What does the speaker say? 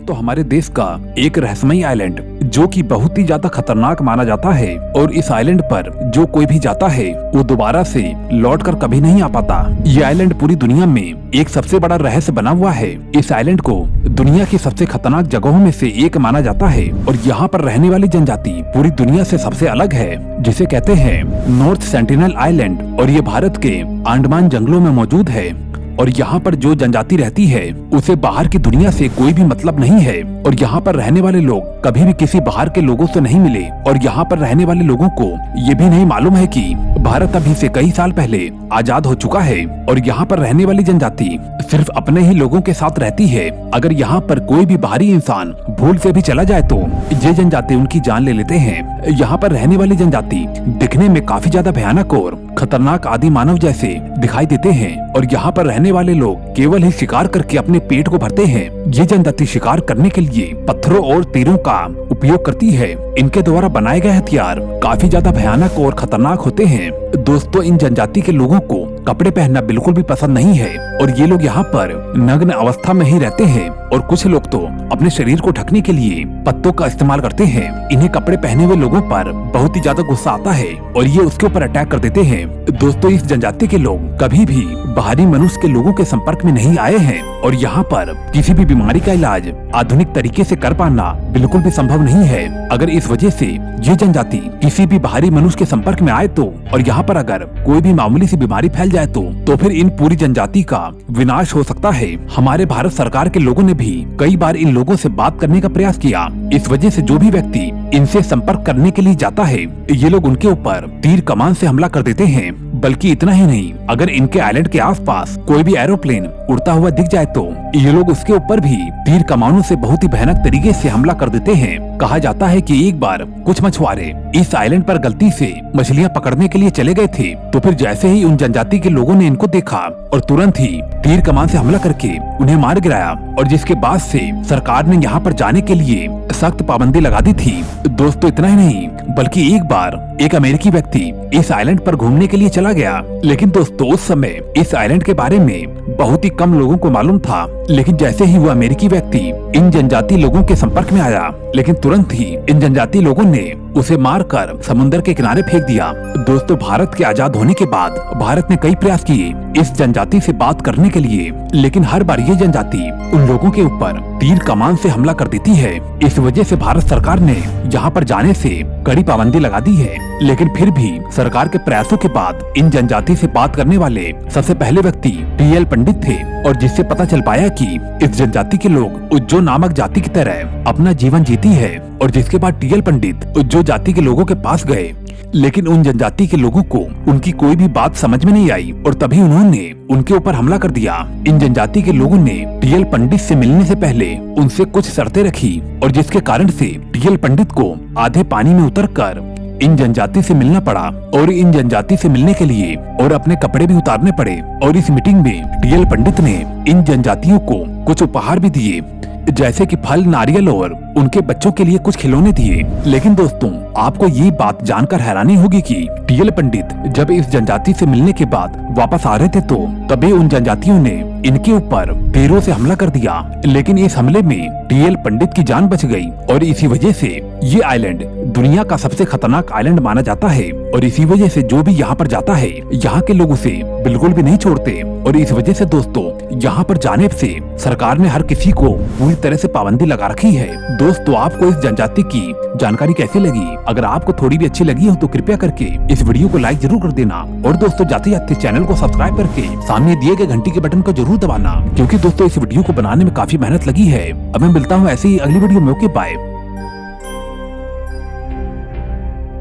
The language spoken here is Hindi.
दोस्तों हमारे देश का एक रहस्यमयी आइलैंड जो कि बहुत ही ज्यादा खतरनाक माना जाता है और इस आइलैंड पर जो कोई भी जाता है वो दोबारा से लौटकर कभी नहीं आ पाता। ये आइलैंड पूरी दुनिया में एक सबसे बड़ा रहस्य बना हुआ है। इस आइलैंड को दुनिया की सबसे खतरनाक जगहों में से एक माना जाता है और यहाँ पर रहने वाली जनजाति पूरी दुनिया से सबसे अलग है, जिसे कहते हैं नॉर्थ सेंटिनल आइलैंड, और ये भारत के अंडमान जंगलों में मौजूद है। और यहाँ पर जो जनजाति रहती है उसे बाहर की दुनिया से कोई भी मतलब नहीं है और यहाँ पर रहने वाले लोग कभी भी किसी बाहर के लोगों से नहीं मिले और यहाँ पर रहने वाले लोगों को ये भी नहीं मालूम है कि भारत अभी से कई साल पहले आजाद हो चुका है और यहाँ पर रहने वाली जनजाति सिर्फ अपने ही लोगों के साथ रहती है। अगर यहाँ पर कोई भी बाहरी इंसान भूल से भी चला जाए तो ये जनजाति उनकी जान ले लेते हैं। यहाँ पर रहने वाली जनजाति दिखने में काफी ज्यादा भयानक और खतरनाक आदि मानव जैसे दिखाई देते हैं और यहाँ पर रहने वाले लोग केवल ही शिकार करके अपने पेट को भरते हैं। ये जनजाति शिकार करने के लिए पत्थरों और तीरों का उपयोग करती है। इनके द्वारा बनाए गए हथियार काफी ज्यादा भयानक और खतरनाक होते हैं। दोस्तों इन जनजाति के लोगों को कपड़े पहनना बिल्कुल भी पसंद नहीं है और ये लोग यहाँ पर नग्न अवस्था में ही रहते हैं और कुछ लोग तो अपने शरीर को ढकने के लिए पत्तों का इस्तेमाल करते हैं। इन्हें कपड़े पहने हुए लोगों पर बहुत ही ज्यादा गुस्सा आता है और ये उसके ऊपर अटैक कर देते हैं। दोस्तों इस जनजाति के लोग कभी भी बाहरी मनुष्य के लोगों के संपर्क में नहीं आए हैं और यहाँ पर किसी भी बीमारी का इलाज आधुनिक तरीके से कर पाना बिल्कुल भी संभव नहीं है। अगर इस वजह से ये जनजाति किसी भी बाहरी मनुष्य के संपर्क में आए तो और यहाँ पर अगर कोई भी मामूली सी बीमारी फैल जाए तो फिर इन पूरी जनजाति का विनाश हो सकता है। हमारे भारत सरकार के लोगों ने भी कई बार इन लोगों से बात करने का प्रयास किया। इस वजह से जो भी व्यक्ति इनसे संपर्क करने के लिए जाता है ये लोग उनके ऊपर तीर कमान से हमला कर देते हैं। बल्कि इतना ही नहीं, अगर इनके आइलैंड के आसपास कोई भी एरोप्लेन उड़ता हुआ दिख जाए तो ये लोग उसके ऊपर भी तीर कमानों से बहुत ही भयानक तरीके से हमला कर देते हैं। कहा जाता है कि एक बार कुछ मछुआरे इस आइलैंड पर गलती से मछलियां पकड़ने के लिए चले गए थे तो फिर जैसे ही उन जनजाति के लोगों ने इनको देखा और तुरंत ही तीर कमान से हमला करके उन्हें मार गिराया और जिसके बाद से सरकार ने यहाँ पर जाने के लिए सख्त पाबंदी लगा दी थी। दोस्तों इतना ही नहीं बल्कि एक बार एक अमेरिकी व्यक्ति इस आइलैंड पर घूमने के लिए चला गया, लेकिन दोस्तों उस समय इस आइलैंड के बारे में बहुत ही कम लोगों को मालूम था। लेकिन जैसे ही वो अमेरिकी व्यक्ति इन जनजाति लोगों के संपर्क में आया लेकिन तुरंत ही इन जनजाति लोगों ने उसे मारकर समुद्र के किनारे फेंक दिया। दोस्तों भारत के आजाद होने के बाद भारत ने कई प्रयास किए इस जनजाति से बात करने के लिए, लेकिन हर बार ये जनजाति उन लोगों के ऊपर तीर कमान से हमला कर देती है। इस वजह से भारत सरकार ने यहाँ पर जाने से कड़ी पाबंदी लगा दी है। लेकिन फिर भी सरकार के प्रयासों के बाद इन जनजाति से बात करने वाले सबसे पहले व्यक्ति टीएल पंडित थे और जिससे पता चल पाया कि इस जनजाति के लोग उज्जो नामक जाति की तरह अपना जीवन जीती है। और जिसके बाद टीएल पंडित उज्जो जाति के लोगों के पास गए, लेकिन उन जनजाति के लोगों को उनकी कोई भी बात समझ में नहीं आई और तभी उन्होंने उनके ऊपर हमला कर दिया। इन जनजाति के लोगों ने टीएल पंडित से मिलने से पहले उनसे कुछ शर्तें रखी और जिसके कारण से टीएल पंडित को आधे पानी में उतरकर इन जनजाति से मिलना पड़ा और इन जनजाति से मिलने के लिए और अपने कपड़े भी उतारने पड़े। और इस मीटिंग में टीएल पंडित ने इन जनजातियों को कुछ उपहार भी दिए, जैसे कि फल, नारियल और उनके बच्चों के लिए कुछ खिलौने दिए। लेकिन दोस्तों आपको ये बात जानकर हैरानी होगी कि टीएल पंडित जब इस जनजाति से मिलने के बाद वापस आ रहे थे तो तभी उन जनजातियों ने इनके ऊपर तीरों से हमला कर दिया। लेकिन इस हमले में टीएल पंडित की जान बच गई और इसी वजह से ये आइलैंड दुनिया का सबसे खतरनाक आइलैंड माना जाता है। और इसी वजह से जो भी यहाँ पर जाता है यहाँ के लोग उसे बिल्कुल भी नहीं छोड़ते। और इस वजह से दोस्तों यहाँ पर जाने से सरकार ने हर किसी को पूरी तरह से पाबंदी लगा रखी है। दोस्तों आपको इस जनजाति की जानकारी कैसी लगी? अगर आपको थोड़ी भी अच्छी लगी हो तो कृपया करके इस वीडियो को लाइक जरूर कर देना और दोस्तों जाते जाते चैनल को सब्सक्राइब करके सामने दिए गए घंटी के बटन को जरूर दबाना, क्योंकि दोस्तों इस वीडियो को बनाने में काफी मेहनत लगी है। अब मैं मिलता हूँ ऐसी ही अगली वीडियो में। Okay bye.